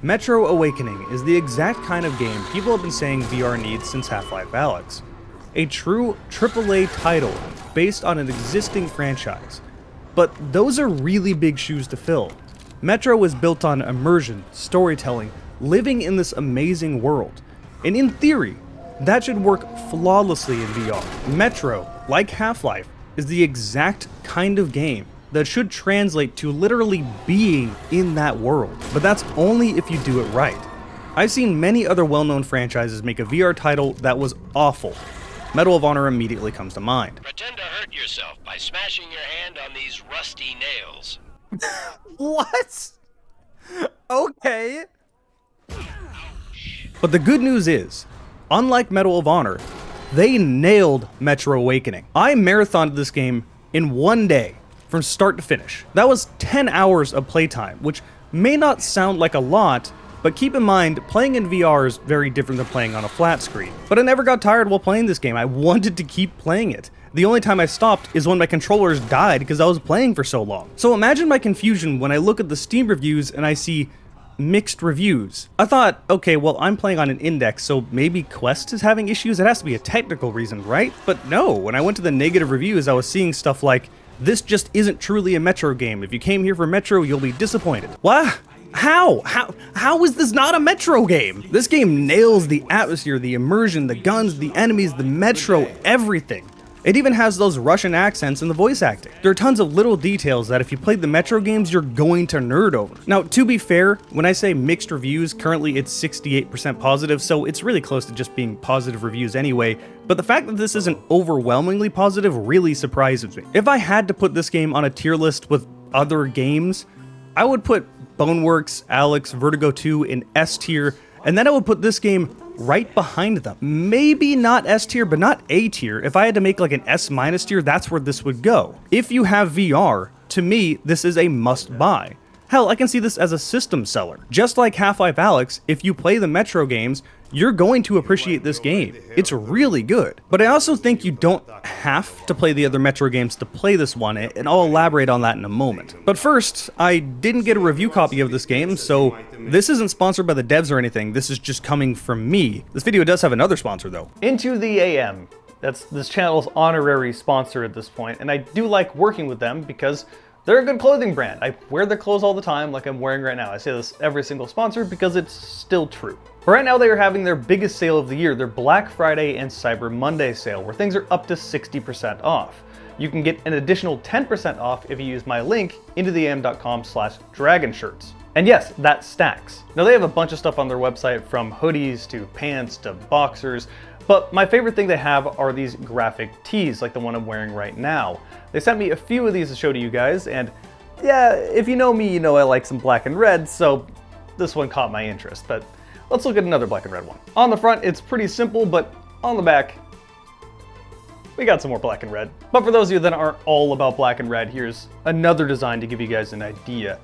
Metro Awakening is the exact kind of game people have been saying VR needs since Half-Life Alyx. A true AAA title based on an existing franchise. But those are really big shoes to fill. Metro was built on immersion, storytelling, living in this amazing world. And in theory, that should work flawlessly in VR. Metro, like Half-Life, is the exact kind of game that should translate to literally being in that world. But that's only if you do it right. I've seen many other well-known franchises make a VR title that was awful. Medal of Honor immediately comes to mind. Pretend to hurt yourself by smashing your hand on these rusty nails. What? Okay. But the good news is, unlike Medal of Honor, they nailed Metro Awakening. I marathoned this game in one day, from start to finish. That was 10 hours of playtime, which may not sound like a lot, but keep in mind, playing in VR is very different than playing on a flat screen. But I never got tired while playing this game. I wanted to keep playing it. The only time I stopped is when my controllers died because I was playing for so long. So imagine my confusion when I look at the Steam reviews and I see mixed reviews. I thought, okay, well, I'm playing on an index, so maybe Quest is having issues? It has to be a technical reason, right? But no, when I went to the negative reviews, I was seeing stuff like, this just isn't truly a Metro game. If you came here for Metro, you'll be disappointed. What? How is this not a Metro game? This game nails the atmosphere, the immersion, the guns, the enemies, the Metro, everything. It even has those Russian accents in the voice acting. There are tons of little details that if you played the Metro games, you're going to nerd over. Now, to be fair, when I say mixed reviews, currently it's 68% positive, so it's really close to just being positive reviews anyway, but the fact that this isn't overwhelmingly positive really surprises me. If I had to put this game on a tier list with other games, I would put Boneworks, Alyx, Vertigo 2 in S tier, and then I would put this game right behind them. Maybe not S tier, but not A tier. If I had to make like an S- tier, that's where this would go. If you have VR, to me, this is a must buy. Hell, I can see this as a system seller. Just like Half-Life Alyx, if you play the Metro games, you're going to appreciate this game. It's really good. But I also think you don't have to play the other Metro games to play this one, and I'll elaborate on that in a moment. But first, I didn't get a review copy of this game, so this isn't sponsored by the devs or anything, this is just coming from me. This video does have another sponsor though. Into the AM. That's this channel's honorary sponsor at this point, and I do like working with them because they're a good clothing brand. I wear their clothes all the time like I'm wearing right now. I say this every single sponsor because it's still true. But right now they are having their biggest sale of the year, their Black Friday and Cyber Monday sale, where things are up to 60% off. You can get an additional 10% off if you use my link, intotheam.com/dragonshirts. And yes, that stacks. Now they have a bunch of stuff on their website, from hoodies to pants to boxers, but my favorite thing they have are these graphic tees like the one I'm wearing right now. They sent me a few of these to show to you guys, and yeah, if you know me, you know I like some black and red, so this one caught my interest, but let's look at another black and red one. On the front, it's pretty simple, but on the back, we got some more black and red. But for those of you that aren't all about black and red, here's another design to give you guys an idea.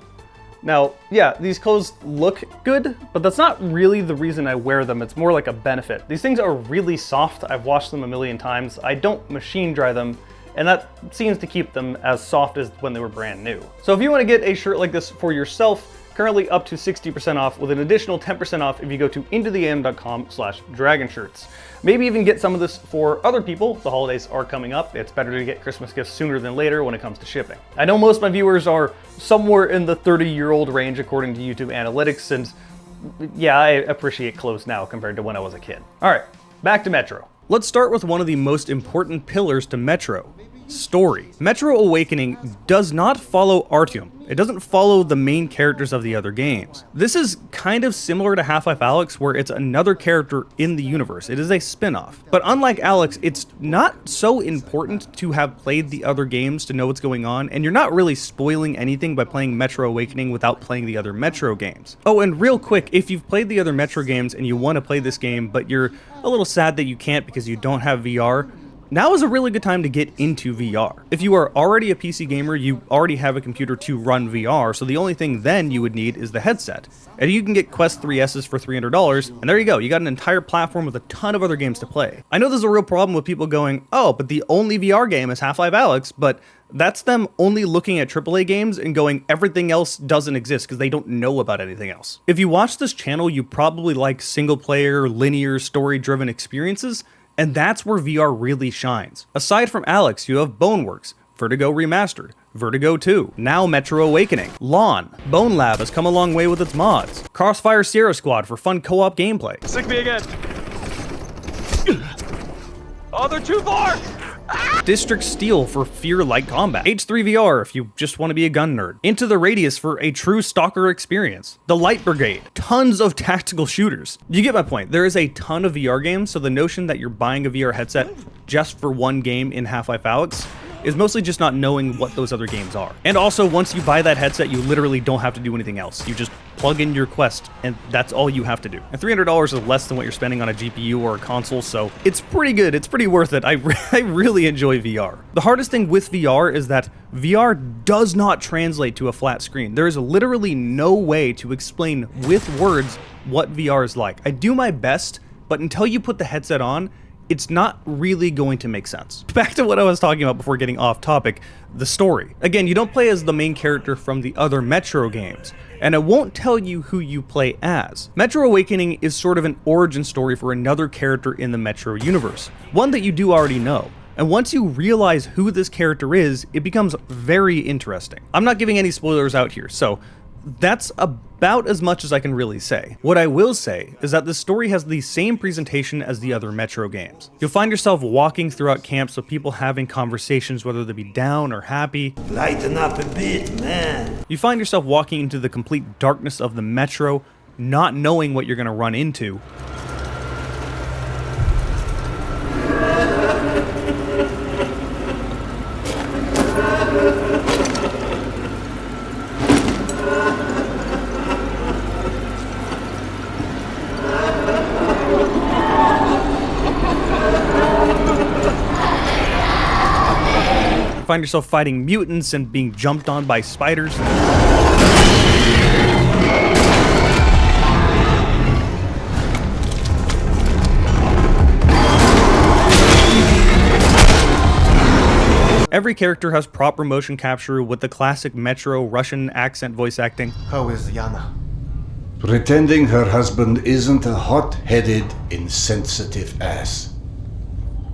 Now, yeah, these clothes look good, but that's not really the reason I wear them. It's more like a benefit. These things are really soft. I've washed them a million times. I don't machine dry them, and that seems to keep them as soft as when they were brand new. So if you want to get a shirt like this for yourself, currently up to 60% off with an additional 10% off if you go to intotheam.com/dragonshirts. Maybe even get some of this for other people. The holidays are coming up. It's better to get Christmas gifts sooner than later when it comes to shipping. I know most of my viewers are somewhere in the 30-year-old range according to YouTube analytics, and yeah, I appreciate clothes now compared to when I was a kid. All right, back to Metro. Let's start with one of the most important pillars to Metro: story. Metro Awakening does not follow Artyom. It doesn't follow the main characters of the other games. This is kind of similar to Half-Life Alyx, where it's another character in the universe. It is a spin-off. But unlike Alyx, it's not so important to have played the other games to know what's going on, and you're not really spoiling anything by playing Metro Awakening without playing the other Metro games. Oh, and real quick, if you've played the other Metro games and you want to play this game, but you're a little sad that you can't because you don't have VR, now is a really good time to get into VR. If you are already a PC gamer, you already have a computer to run VR, so the only thing then you would need is the headset. And you can get Quest 3S's for $300, and there you go, you got an entire platform with a ton of other games to play. I know there's a real problem with people going, oh, but the only VR game is Half-Life Alyx, but That's them only looking at AAA games and going, everything else doesn't exist because they don't know about anything else. If you watch this channel, you probably like single player, linear, story-driven experiences, and that's where VR really shines. Aside from Alex, you have Boneworks, Vertigo Remastered, Vertigo 2, now Metro Awakening, Lawn, Bone Lab has come a long way with its mods, Crossfire Sierra Squad for fun co-op gameplay. Sick me again. Oh, they're too far! District Steel for fear-like combat, H3VR if you just want to be a gun nerd, Into the Radius for a true stalker experience, The Light Brigade, tons of tactical shooters. You get my point, there is a ton of VR games, so the notion that you're buying a VR headset just for one game in Half-Life Alyx is mostly just not knowing what those other games are. And also, once you buy that headset, you literally don't have to do anything else. You just plug in your Quest, and that's all you have to do. And $300 is less than what you're spending on a GPU or a console, so it's pretty good. It's pretty worth it. I really enjoy VR. The hardest thing with VR is that VR does not translate to a flat screen. There is literally no way to explain with words what VR is like. I do my best, but until you put the headset on, it's not really going to make sense. Back to what I was talking about before getting off topic, the story. Again, you don't play as the main character from the other Metro games, and it won't tell you who you play as. Metro Awakening is sort of an origin story for another character in the Metro universe, one that you do already know. And once you realize who this character is, it becomes very interesting. I'm not giving any spoilers out here, so that's about as much as I can really say. What I will say is that this story has the same presentation as the other Metro games. You'll find yourself walking throughout camps with people having conversations, whether they be down or happy. Lighten up a bit, man. You find yourself walking into the complete darkness of the Metro, not knowing what you're going to run into. Find yourself fighting mutants and being jumped on by spiders. Every character has proper motion capture with the classic Metro Russian accent voice acting. How is Yana? Pretending her husband isn't a hot-headed, insensitive ass.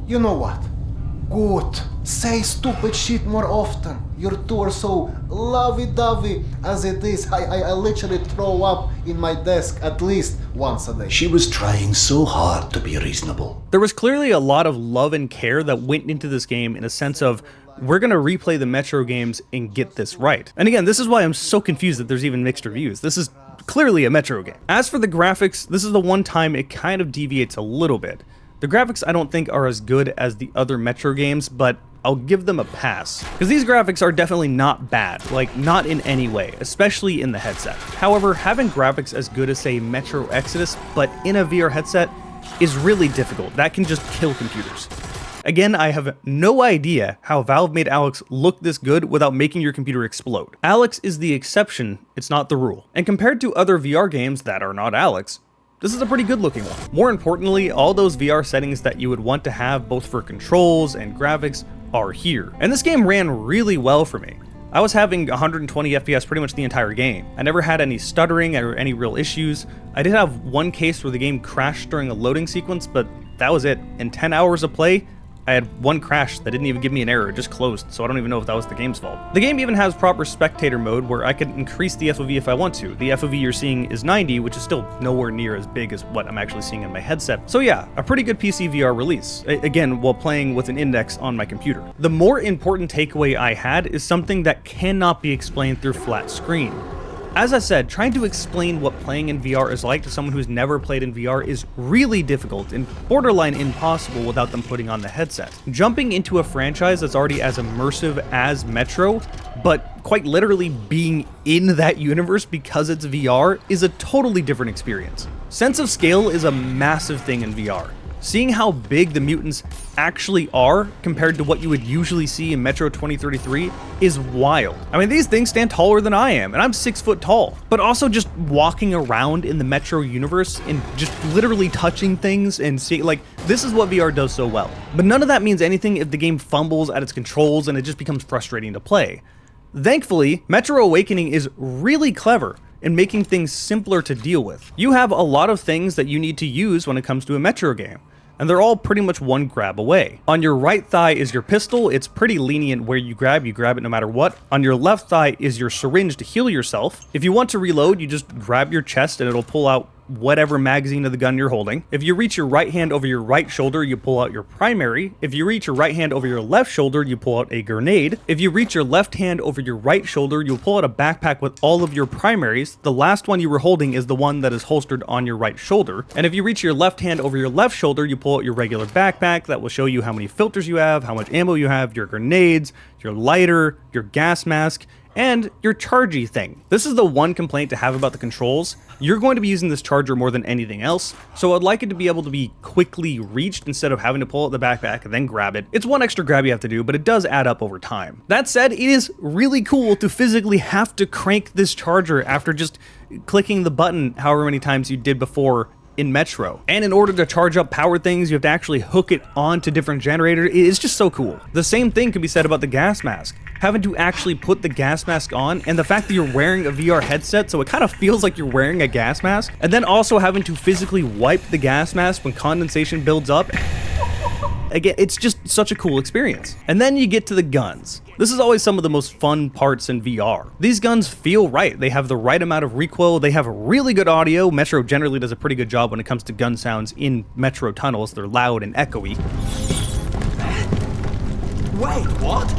You know what? Good. Say stupid shit more often. Your two are so lovey-dovey as it is. I literally throw up in my desk at least once a day. She was trying so hard to be reasonable. There was clearly a lot of love and care that went into this game in a sense of, we're going to replay the Metro games and get this right. And again, this is why I'm so confused that there's even mixed reviews. This is clearly a Metro game. As for the graphics, this is the one time it kind of deviates a little bit. The graphics I don't think are as good as the other Metro games, but I'll give them a pass. Because these graphics are definitely not bad, like not in any way, especially in the headset. However, having graphics as good as say Metro Exodus, but in a VR headset, is really difficult. That can just kill computers. Again, I have no idea how Valve made Alyx look this good without making your computer explode. Alyx is the exception, it's not the rule. And compared to other VR games that are not Alyx, this is a pretty good looking one. More importantly, all those VR settings that you would want to have both for controls and graphics are here. And this game ran really well for me. I was having 120 FPS pretty much the entire game. I never had any stuttering or any real issues. I did have one case where the game crashed during a loading sequence, but that was it. In 10 hours of play, I had one crash that didn't even give me an error, it just closed, so I don't even know if that was the game's fault. The game even has proper spectator mode where I can increase the FOV if I want to. The FOV you're seeing is 90, which is still nowhere near as big as what I'm actually seeing in my headset. So yeah, a pretty good PC VR release, again, while playing with an index on my computer. The more important takeaway I had is something that cannot be explained through flat screen. As I said, trying to explain what playing in VR is like to someone who's never played in VR is really difficult and borderline impossible without them putting on the headset. Jumping into a franchise that's already as immersive as Metro, but quite literally being in that universe because it's VR, is a totally different experience. Sense of scale is a massive thing in VR. Seeing how big the mutants actually are compared to what you would usually see in Metro 2033 is wild. I mean, these things stand taller than I am, and I'm 6 foot tall. But also just walking around in the Metro universe and just literally touching things and seeing, like, this is what VR does so well. But none of that means anything if the game fumbles at its controls and it just becomes frustrating to play. Thankfully, Metro Awakening is really clever in making things simpler to deal with. You have a lot of things that you need to use when it comes to a Metro game, and they're all pretty much one grab away. On your right thigh is your pistol. It's pretty lenient where you grab it no matter what. On your left thigh is your syringe to heal yourself. If you want to reload, you just grab your chest and it'll pull out whatever magazine of the gun you're holding. If you reach your right hand over your right shoulder, you pull out your primary. If you reach your right hand over your left shoulder, you pull out a grenade. If you reach your left hand over your right shoulder, you'll pull out a backpack with all of your primaries. The last one you were holding is the one that is holstered on your right shoulder. And if you reach your left hand over your left shoulder, you pull out your regular backpack that will show you how many filters you have, how much ammo you have, your grenades, your lighter, your gas mask, and your chargy thing. This is the one complaint to have about the controls. You're going to be using this charger more than anything else, so I'd like it to be able to be quickly reached instead of having to pull out the backpack and then grab it. It's one extra grab you have to do, but it does add up over time. That said, it is really cool to physically have to crank this charger after just clicking the button however many times you did before in Metro. And in order to charge up power things, you have to actually hook it onto different generators. It's just so cool. The same thing can be said about the gas mask. Having to actually put the gas mask on, and the fact that you're wearing a VR headset, so it kind of feels like you're wearing a gas mask, and then also having to physically wipe the gas mask when condensation builds up. Again, it's just such a cool experience. And then you get to the guns. This is always some of the most fun parts in VR. These guns feel right. They have the right amount of recoil. They have really good audio. Metro generally does a pretty good job when it comes to gun sounds in Metro tunnels. They're loud and echoey. Wait, what?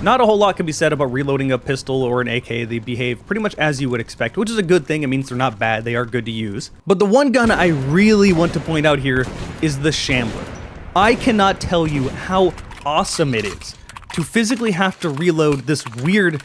Not a whole lot can be said about reloading a pistol or an AK. They behave pretty much as you would expect, which is a good thing. It means they're not bad. They are good to use. But the one gun I really want to point out here is the Shambler. I cannot tell you how awesome it is to physically have to reload this weird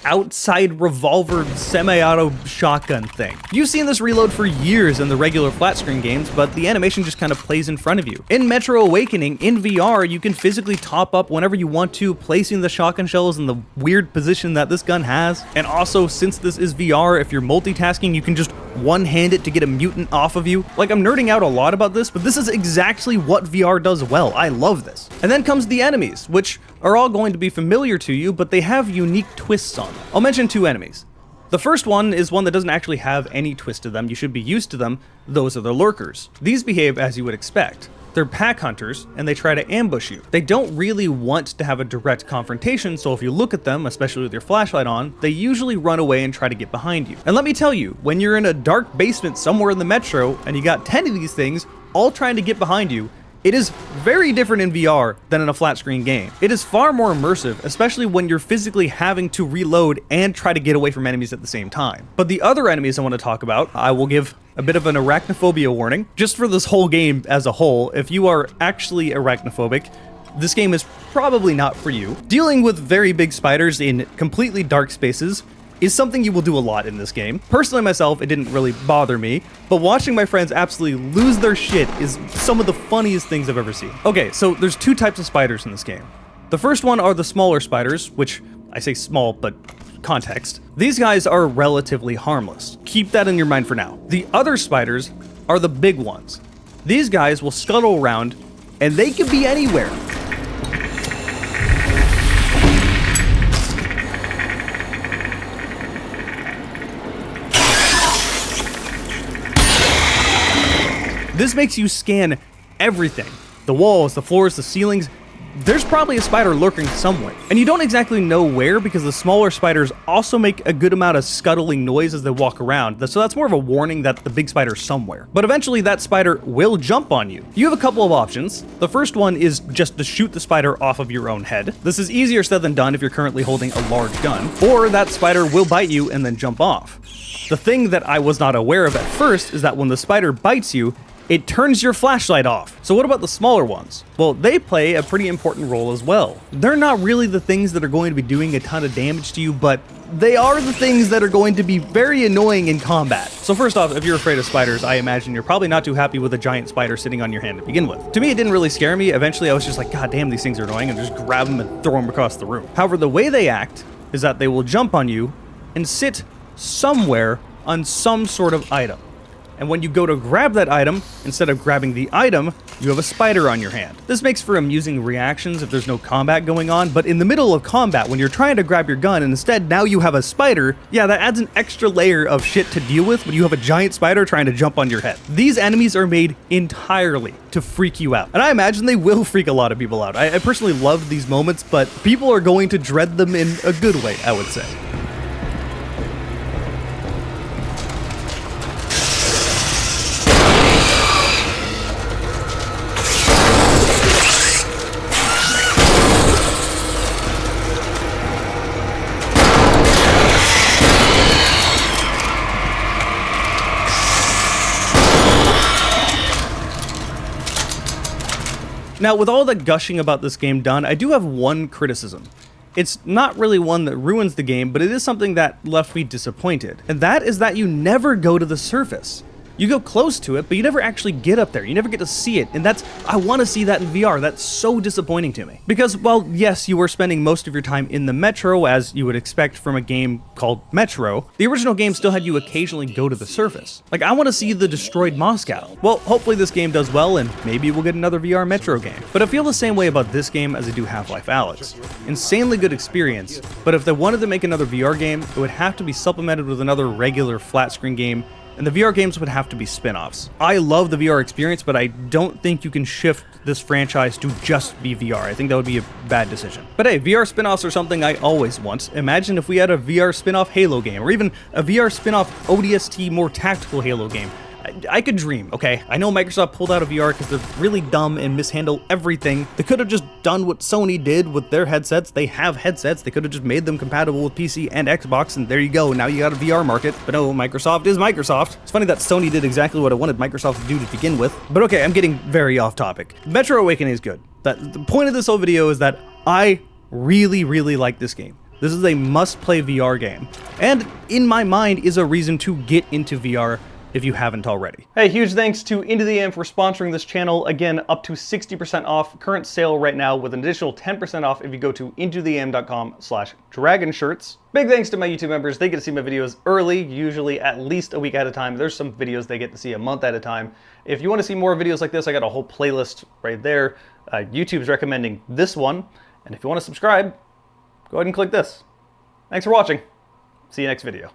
outside revolver semi-auto shotgun thing. You've seen this reload for years in the regular flat screen games, but the animation just kind of plays in front of you. In Metro Awakening, in VR, you can physically top up whenever you want to, placing the shotgun shells in the weird position that this gun has. And also, since this is VR, if you're multitasking, you can just one-hand it to get a mutant off of you. Like, I'm nerding out a lot about this, but this is exactly what VR does well. I love this. And then comes the enemies, which are all going to be familiar to you, but they have unique twists on them. I'll mention 2 enemies. The first one is one that doesn't actually have any twist to them. You should be used to them. Those are the lurkers. These behave as you would expect. They're pack hunters, and they try to ambush you. They don't really want to have a direct confrontation, so if you look at them, especially with your flashlight on, they usually run away and try to get behind you. And let me tell you, when you're in a dark basement somewhere in the Metro, and you got 10 of these things, all trying to get behind you, it is very different in VR than in a flat screen game. It is far more immersive, especially when you're physically having to reload and try to get away from enemies at the same time. But the other enemies I want to talk about, I will give a bit of an arachnophobia warning. Just for this whole game as a whole, if you are actually arachnophobic, this game is probably not for you. Dealing with very big spiders in completely dark spaces is something you will do a lot in this game. Personally myself, it didn't really bother me, but watching my friends absolutely lose their shit is some of the funniest things I've ever seen. Okay, so there's 2 types of spiders in this game. The first one are the smaller spiders, which I say small, but context. These guys are relatively harmless. Keep that in your mind for now. The other spiders are the big ones. These guys will scuttle around, and they can be anywhere. This makes you scan everything. The walls, the floors, the ceilings. there's probably a spider lurking somewhere. And you don't exactly know where because the smaller spiders also make a good amount of scuttling noise as they walk around, so that's more of a warning that the big spider's somewhere. But eventually that spider will jump on you. You have a couple of options. The first one is just to shoot the spider off of your own head. This is easier said than done if you're currently holding a large gun, or that spider will bite you and then jump off. The thing that I was not aware of at first is that when the spider bites you, it turns your flashlight off. So what about the smaller ones? Well, they play a pretty important role as well. They're not really the things that are going to be doing a ton of damage to you, but they are the things that are going to be very annoying in combat. So first off, if you're afraid of spiders, I imagine you're probably not too happy with a giant spider sitting on your hand to begin with. To me, it didn't really scare me. Eventually, I was just like, God damn, these things are annoying, and just grab them and throw them across the room. However, the way they act is that they will jump on you and sit somewhere on some sort of item. And when you go to grab that item, instead of grabbing the item, you have a spider on your hand. This makes for amusing reactions if there's no combat going on, but in the middle of combat, when you're trying to grab your gun and instead now you have a spider, yeah, that adds an extra layer of shit to deal with when you have a giant spider trying to jump on your head. These enemies are made entirely to freak you out. And I imagine they will freak a lot of people out. I personally love these moments, but people are going to dread them in a good way, I would say. Now, with all the gushing about this game done, I do have one criticism. It's not really one that ruins the game, but it is something that left me disappointed. And that is that you never go to the surface. You go close to it, but you never actually get up there. You never get to see it. And I want to see that in VR. That's so disappointing to me. Because, well, yes, you were spending most of your time in the metro, as you would expect from a game called Metro. The original game still had you occasionally go to the surface. Like, I want to see the destroyed Moscow. Well, hopefully this game does well, and maybe we'll get another VR Metro game. But I feel the same way about this game as I do Half-Life Alyx. Insanely good experience, but if they wanted to make another VR game, it would have to be supplemented with another regular flat-screen game, and the VR games would have to be spin-offs. I love the VR experience, but I don't think you can shift this franchise to just be VR. I think that would be a bad decision. But hey, VR spin-offs are something I always want. Imagine if we had a VR spin-off Halo game, or even a VR spin-off ODST, more tactical Halo game. I could dream, okay? I know Microsoft pulled out of VR because they're really dumb and mishandle everything. They could have just done what Sony did with their headsets. They have headsets. They could have just made them compatible with PC and Xbox, and there you go. Now you got a VR market. But no, Microsoft is Microsoft. It's funny that Sony did exactly what I wanted Microsoft to do to begin with. But okay, I'm getting very off topic. Metro Awakening is good. The point of this whole video is that I really, really like this game. This is a must-play VR game. And in my mind is a reason to get into VR if you haven't already. Hey, huge thanks to Into the AM for sponsoring this channel. Again, up to 60% off, current sale right now with an additional 10% off if you go to intotheam.com/dragonshirts. Big thanks to my YouTube members. They get to see my videos early, usually at least a week at a time. There's some videos they get to see a month at a time. If you want to see more videos like this, I got a whole playlist right there. YouTube's recommending this one. And if you want to subscribe, go ahead and click this. Thanks for watching. See you next video.